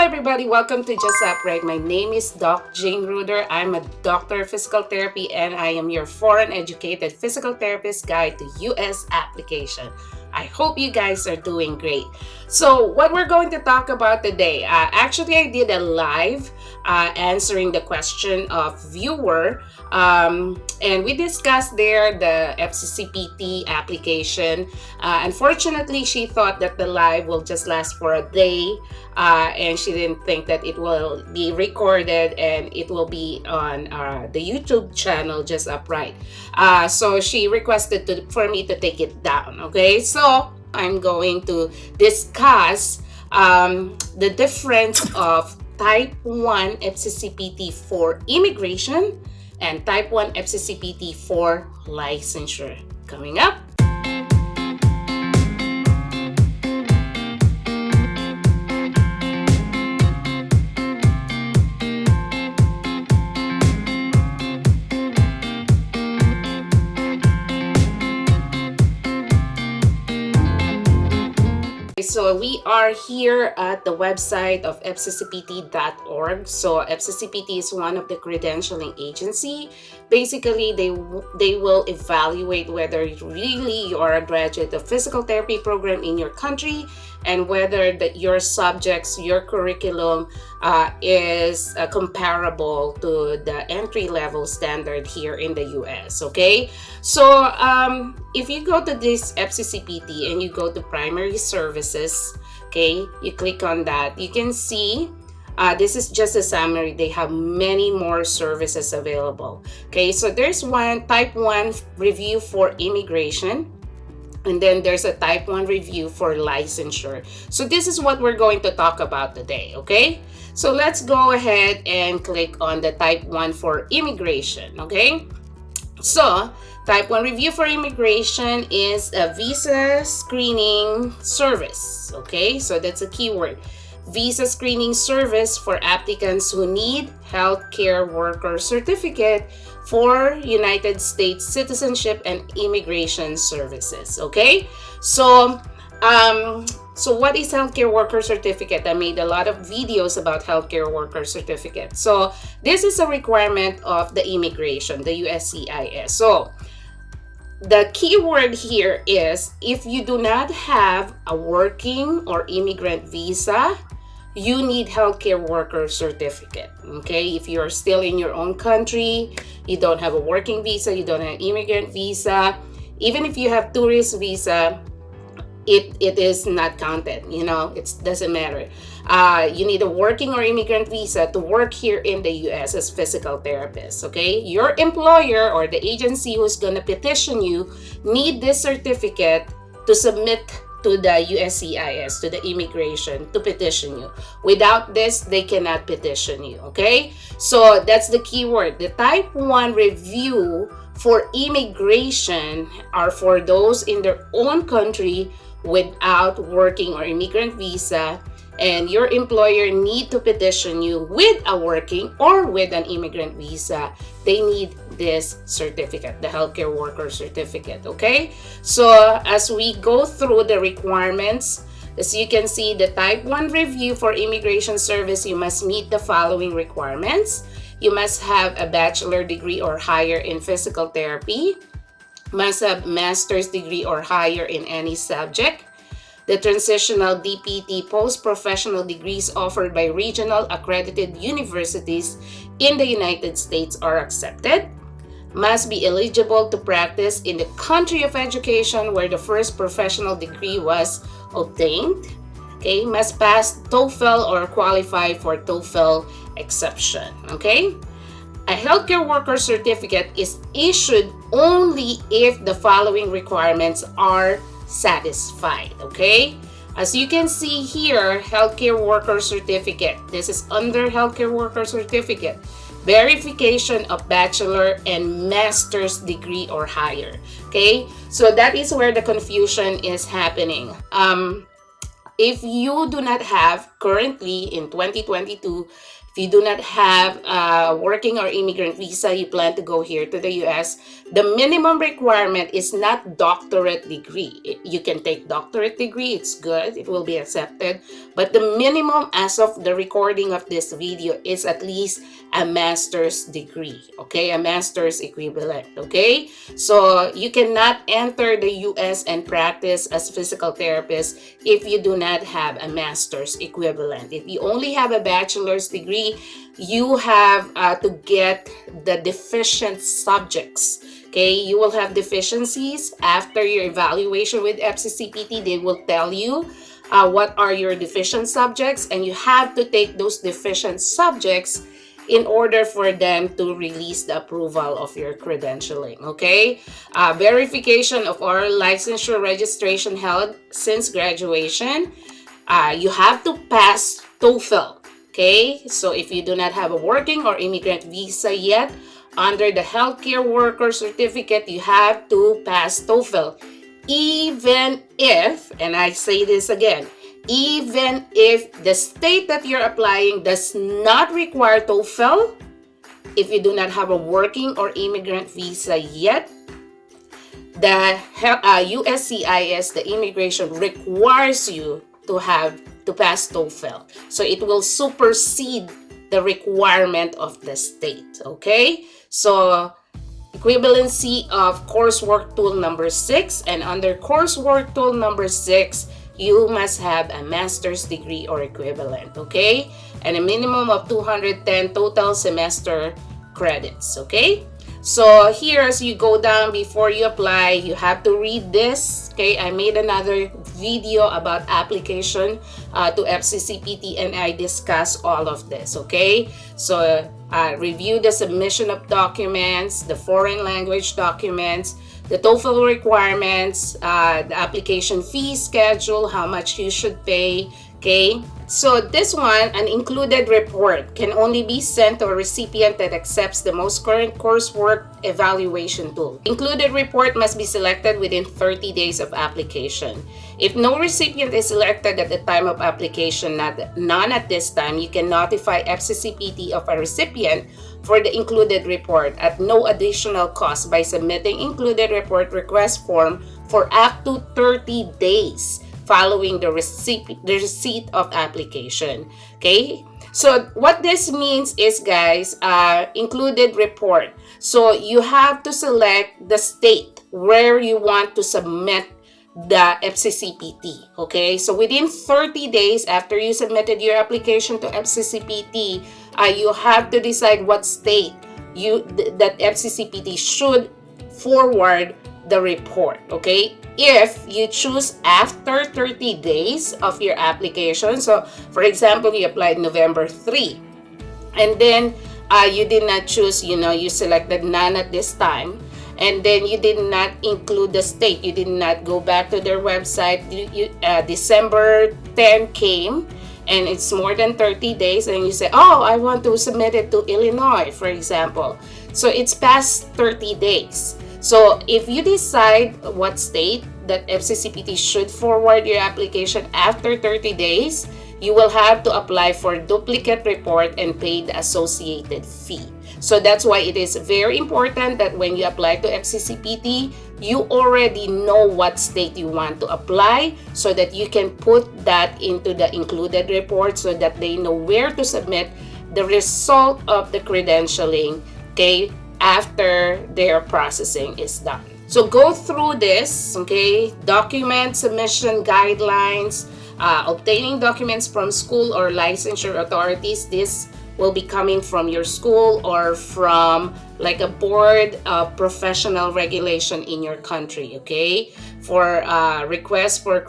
everybody, welcome to JustUpright. My name is Doc Jane Ruder. I'm a doctor of physical therapy and I am your foreign educated physical therapist guide to US application. I hope you guys are doing great. So what we're going to talk about today, actually I did a live answering the question of viewer and we discussed there the FCCPT application. Unfortunately, she thought that the live will just last for a day and she didn't think that it will be recorded and it will be on the YouTube channel JustUpright. So she requested for me to take it down. Okay, so I'm going to discuss the difference of Type 1 FCCPT for immigration and Type 1 FCCPT for licensure. Coming up. So we are here at the website of fsbpt.org. So FCCPT is one of the credentialing agency. Basically, they will evaluate whether really you are a graduate of physical therapy program in your country and whether your subjects, your curriculum is comparable to the entry-level standard here in the US, okay? So if you go to this FCCPT and you go to primary services, okay, you click on that, you can see this is just a summary. They have many more services available. Okay, so there's one Type 1 review for immigration. And then there's a Type 1 review for licensure. So this is what we're going to talk about today, okay? So let's go ahead and click on the Type 1 for immigration, okay? So Type 1 review for immigration is a visa screening service, okay? So that's a keyword. Visa screening service for applicants who need healthcare worker certificate for United States citizenship and immigration services. Okay, so what is healthcare worker certificate? I made a lot of videos about healthcare worker certificate. So this is a requirement of the immigration, the USCIS. So the key word here is if you do not have a working or immigrant visa, you need healthcare worker certificate. Okay, if you're still in your own country, you don't have a working visa, you don't have an immigrant visa, even if you have tourist visa, it is not counted. You know, it doesn't matter. You need a working or immigrant visa to work here in the US as physical therapist. Okay, your employer or the agency who's gonna petition you need this certificate to submit to the USCIS, to the immigration, to petition you. Without this, they cannot petition you, okay? So that's the key word. The Type 1 review for immigration are for those in their own country without working or immigrant visa, and your employer need to petition you with a working or with an immigrant visa. They need this certificate, the healthcare worker certificate, okay? So as we go through the requirements, as you can see, the Type 1 review for immigration service, you must meet the following requirements. You must have a bachelor degree or higher in physical therapy, must have master's degree or higher in any subject. The transitional DPT post-professional degrees offered by regional accredited universities in the United States are accepted. Must be eligible to practice in the country of education where the first professional degree was obtained. Okay, must pass TOEFL or qualify for TOEFL exception. Okay, a healthcare worker certificate is issued only if the following requirements are satisfied. Okay, as you can see here, healthcare worker certificate, this is under healthcare worker certificate, verification of bachelor and master's degree or higher. Okay, so that is where the confusion is happening. If you do not have currently in 2022, if you do not have a working or immigrant visa, you plan to go here to the US, the minimum requirement is not doctorate degree. You can take doctorate degree, it's good, it will be accepted. But the minimum as of the recording of this video is at least a master's degree, okay? A master's equivalent, okay? So you cannot enter the US and practice as physical therapist if you do not have a master's equivalent. If you only have a bachelor's degree, you have to get the deficient subjects. Okay, you will have deficiencies after your evaluation with FCCPT. They will tell you what are your deficient subjects, and you have to take those deficient subjects in order for them to release the approval of your credentialing. Okay, verification of our licensure registration held since graduation. You have to pass TOEFL. Okay, so if you do not have a working or immigrant visa yet, under the healthcare worker certificate, you have to pass TOEFL. Even if, and I say this again, even if the state that you're applying does not require TOEFL, if you do not have a working or immigrant visa yet, the USCIS, the immigration, requires you to pass TOEFL. So it will supersede the requirement of the state, okay? So equivalency of coursework tool number 6, and under coursework tool number 6, you must have a master's degree or equivalent, okay? And a minimum of 210 total semester credits, okay? So here, as you go down before you apply, you have to read this, okay? I made another video about application to FCCPT, and I discuss all of this, okay? So review the submission of documents, the foreign language documents, the TOEFL requirements, the application fee schedule, how much you should pay, okay? So this one, an included report, can only be sent to a recipient that accepts the most current coursework evaluation tool. Included report must be selected within 30 days of application. If no recipient is selected at the time of application, none at this time, you can notify FCCPT of a recipient for the included report at no additional cost by submitting included report request form for up to 30 days following the receipt of application. Okay, so what this means is, guys, included report. So you have to select the state where you want to submit the FCCPT. Okay, so within 30 days after you submitted your application to FCCPT, you have to decide what state that FCCPT should forward the report. Okay, if you choose after 30 days of your application, so for example, you applied November 3, and then you did not choose, you selected none at this time, and then you did not include the state, you did not go back to their website, December 10 came, and it's more than 30 days, and you say, oh, I want to submit it to Illinois, for example. So it's past 30 days. So if you decide what state that FCCPT should forward your application after 30 days, you will have to apply for duplicate report and pay the associated fee. So that's why it is very important that when you apply to FCCPT, you already know what state you want to apply so that you can put that into the included report so that they know where to submit the result of the credentialing, okay, after their processing is done. So go through this, okay, document submission guidelines, obtaining documents from school or licensure authorities. This will be coming from your school or from like a board of professional regulation in your country, okay? For requests for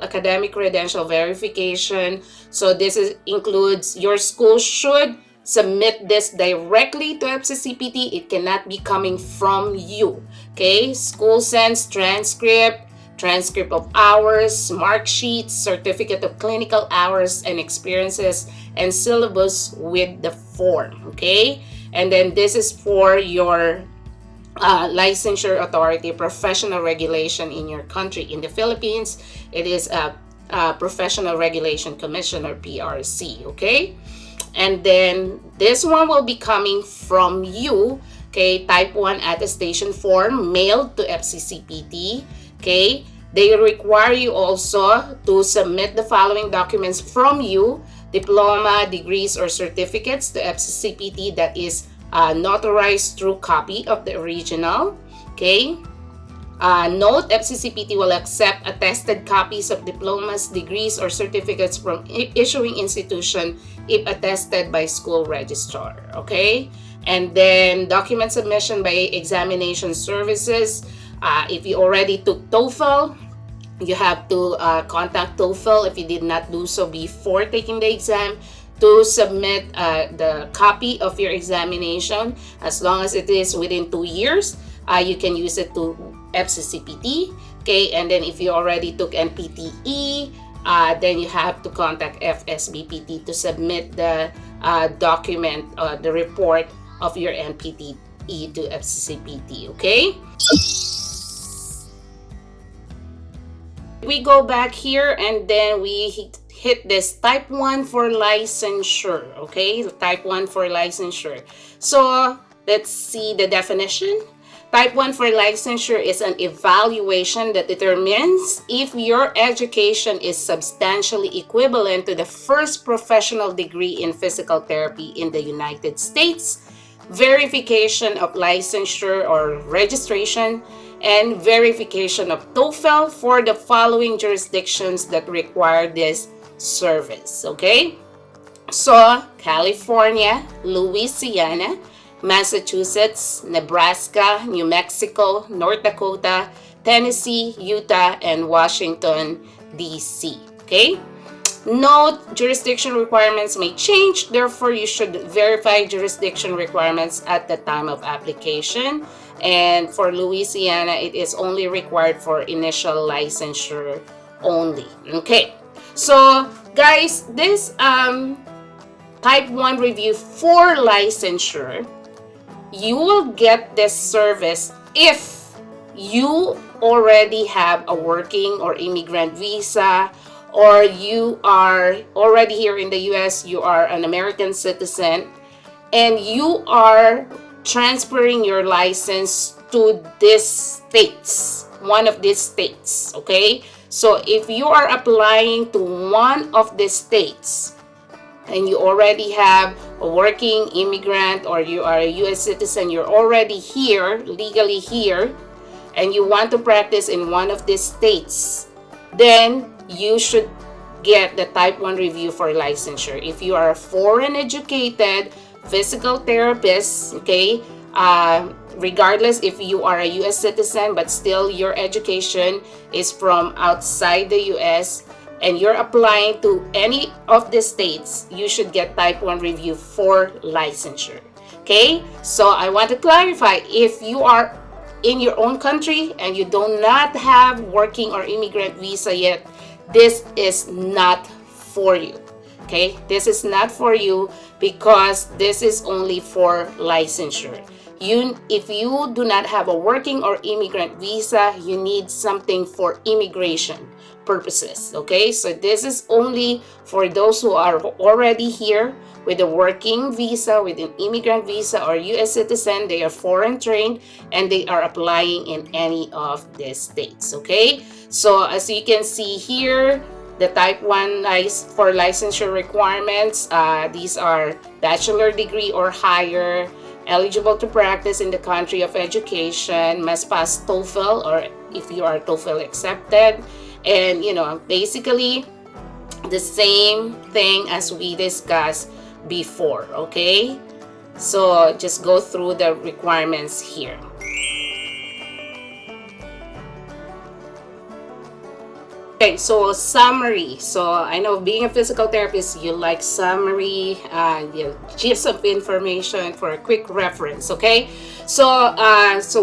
academic credential verification. So this includes your school should submit this directly to FCCPT. It cannot be coming from you, okay? School sends transcript of hours, mark sheets, certificate of clinical hours and experiences, and syllabus with the form, okay? And then this is for your licensure authority, professional regulation in your country. In the Philippines, it is Professional Regulation Commission, or PRC, okay? And then this one will be coming from you, okay? Type 1 attestation form mailed to FCCPT, okay? They require you also to submit the following documents from you: diploma, degrees, or certificates to FCCPT that is notarized true copy of the original, okay? Note, FCCPT will accept attested copies of diplomas, degrees, or certificates from issuing institution if attested by school registrar, okay? And then document submission by examination services. If you already took TOEFL, you have to contact TOEFL if you did not do so before taking the exam to submit the copy of your examination. As long as it is within 2 years, you can use it to FCCPT, okay? And then if you already took npte, then you have to contact fsbpt to submit the document, the report of your npte to FCCPT, okay? We go back here and then we hit this type 1 for licensure, okay? Type 1 for licensure. So let's see the definition. Type 1 for licensure is an evaluation that determines if your education is substantially equivalent to the first professional degree in physical therapy in the United States, verification of licensure or registration, and verification of TOEFL for the following jurisdictions that require this service, okay? So, California, Louisiana, Massachusetts, Nebraska, New Mexico, North Dakota, Tennessee, Utah, and Washington, D.C., okay? Note, jurisdiction requirements may change, therefore you should verify jurisdiction requirements at the time of application. And for Louisiana, it is only required for initial licensure only, okay? So guys, this type 1 review for licensure, you will get this service if you already have a working or immigrant visa, or you are already here in the US, you are an American citizen, and you are transferring your license to this states, one of these states, okay? So if you are applying to one of the states and you already have a working immigrant, or you are a US citizen, you're already here, legally here, and you want to practice in one of these states, then you should get the type 1 review for licensure. If you are a foreign educated physical therapist, okay, regardless if you are a US citizen but still your education is from outside the US and you're applying to any of the states, you should get type 1 review for licensure, okay? So I want to clarify, if you are in your own country and you do not have working or immigrant visa yet, this is not for you, okay? This is not for you because this is only for licensure. If you do not have a working or immigrant visa, you need something for immigration purposes, okay? So this is only for those who are already here with a working visa, with an immigrant visa, or US citizen. They are foreign trained and they are applying in any of these states, okay? So as you can see here, the type 1 for licensure requirements, these are bachelor degree or higher, eligible to practice in the country of education, must pass TOEFL, or if you are TOEFL accepted, and basically the same thing as we discussed before, okay? So just go through the requirements here. Okay, so summary. So I know being a physical therapist, you like summary, you gist of information for a quick reference, okay? So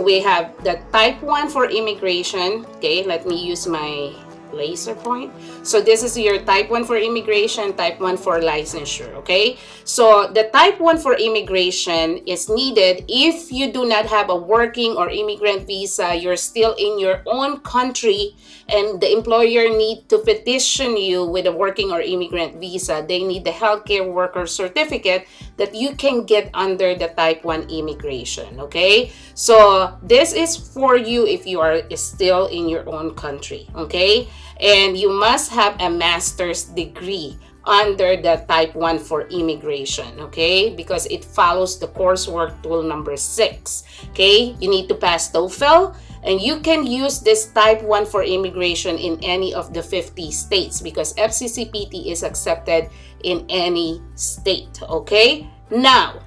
we have the type 1 for immigration, okay? Let me use my laser point. So this is your type 1 for immigration, type 1 for licensure, okay? So the type 1 for immigration is needed if you do not have a working or immigrant visa, you're still in your own country, and the employer need to petition you with a working or immigrant visa. They need the healthcare worker certificate that you can get under the type 1 immigration, okay? So this is for you if you are still in your own country, okay? And you must have a master's degree under the type 1 for immigration, okay? Because it follows the coursework tool number 6, okay? You need to pass TOEFL, and you can use this type 1 for immigration in any of the 50 states because FCCPT is accepted in any state, okay? Now,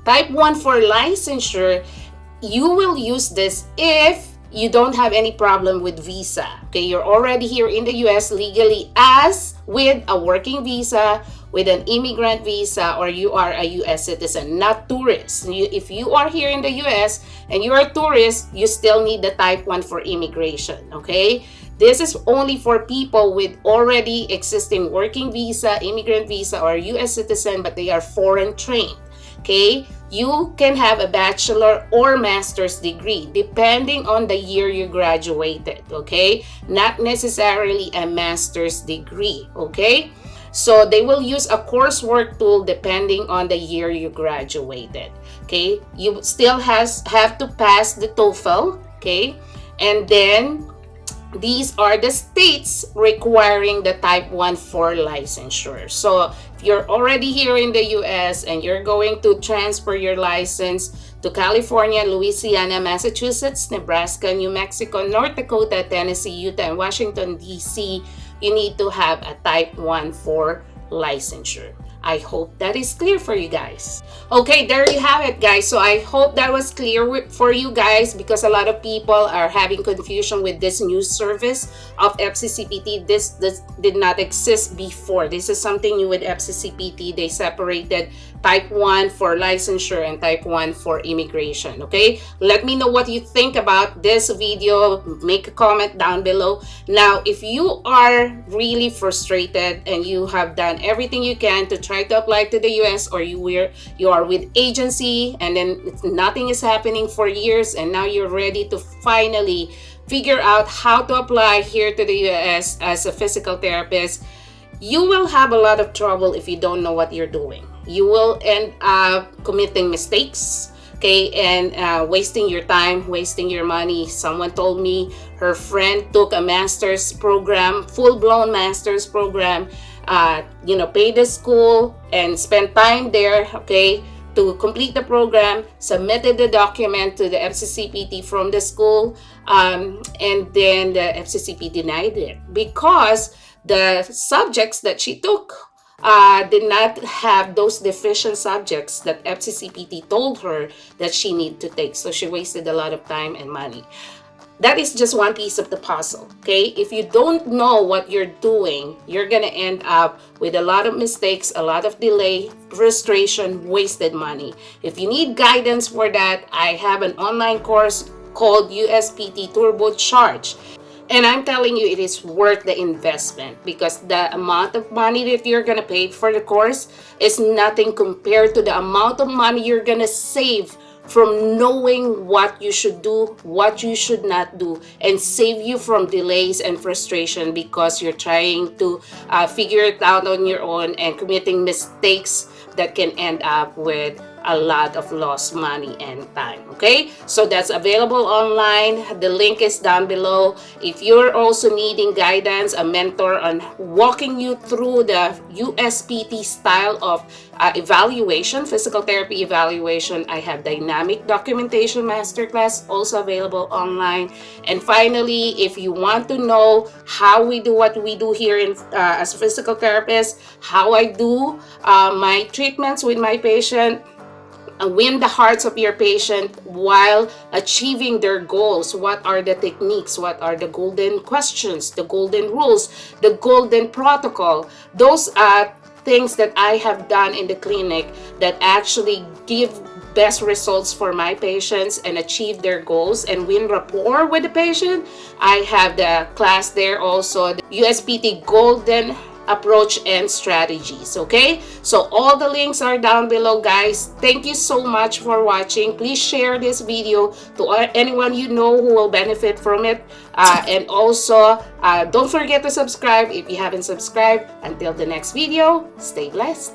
type 1 for licensure, you will use this if you don't have any problem with visa. Okay, you're already here in the US legally as with a working visa, with an immigrant visa, or you are a US citizen, not tourist. If you are here in the US and you're a tourist, you still need the type 1 for immigration, okay? This is only for people with already existing working visa, immigrant visa, or US citizen, but they are foreign trained, okay? You can have a bachelor or master's degree depending on the year you graduated, okay? Not necessarily a master's degree, okay? So they will use a coursework tool depending on the year you graduated, okay? You still have to pass the TOEFL, okay? And then these are the states requiring the type 1 for licensure. So if you're already here in the US and you're going to transfer your license to California, Louisiana, Massachusetts, Nebraska, New Mexico, North Dakota, Tennessee, Utah, and Washington, D.C., you need to have a type 1 for licensure. I hope that is clear for you guys. Okay, there you have it, guys. So I hope that was clear for you guys because a lot of people are having confusion with this new service of FCCPT. This did not exist before. This is something new with FCCPT. They separated type 1 for licensure and type 1 for immigration, okay? Let me know what you think about this video. Make a comment down below. Now, if you are really frustrated and you have done everything you can to try to apply to the US, or you are with agency and then nothing is happening for years, and now you're ready to finally figure out how to apply here to the US as a physical therapist, you will have a lot of trouble if you don't know what you're doing. You will end up committing mistakes, okay, and wasting your time, wasting your money. Someone told me her friend took a master's program, full-blown master's program, paid the school and spent time there, okay, to complete the program, submitted the document to the FCCPT from the school, and then the FCCP denied it because the subjects that she took did not have those deficient subjects that FCCPT told her that she needed to take. So she wasted a lot of time and money. That is just one piece of the puzzle, okay? If you don't know what you're doing, you're gonna end up with a lot of mistakes, a lot of delay, frustration, wasted money. If you need guidance for that, I have an online course called USPT Turbo Charge. And I'm telling you, it is worth the investment because the amount of money that you're gonna pay for the course is nothing compared to the amount of money you're gonna save from knowing what you should do, what you should not do, and save you from delays and frustration because you're trying to figure it out on your own and committing mistakes that can end up with a lot of lost money and time, okay? So that's available online. The link is down below. If you're also needing guidance, a mentor on walking you through the USPT style of evaluation, physical therapy evaluation, I have Dynamic Documentation Masterclass also available online. And finally, if you want to know how we do what we do here as a physical therapist, how I do my treatments with my patient, win the hearts of your patient while achieving their goals. What are the techniques? What are the golden questions, the golden rules, the golden protocol? Those are things that I have done in the clinic that actually give best results for my patients and achieve their goals and win rapport with the patient, I have the class there also, the USPT Golden Approach and Strategies. Okay, so all the links are down below, guys. Thank you so much for watching. Please share this video to anyone you know who will benefit from it, and also don't forget to subscribe if you haven't subscribed. Until the next video, stay blessed.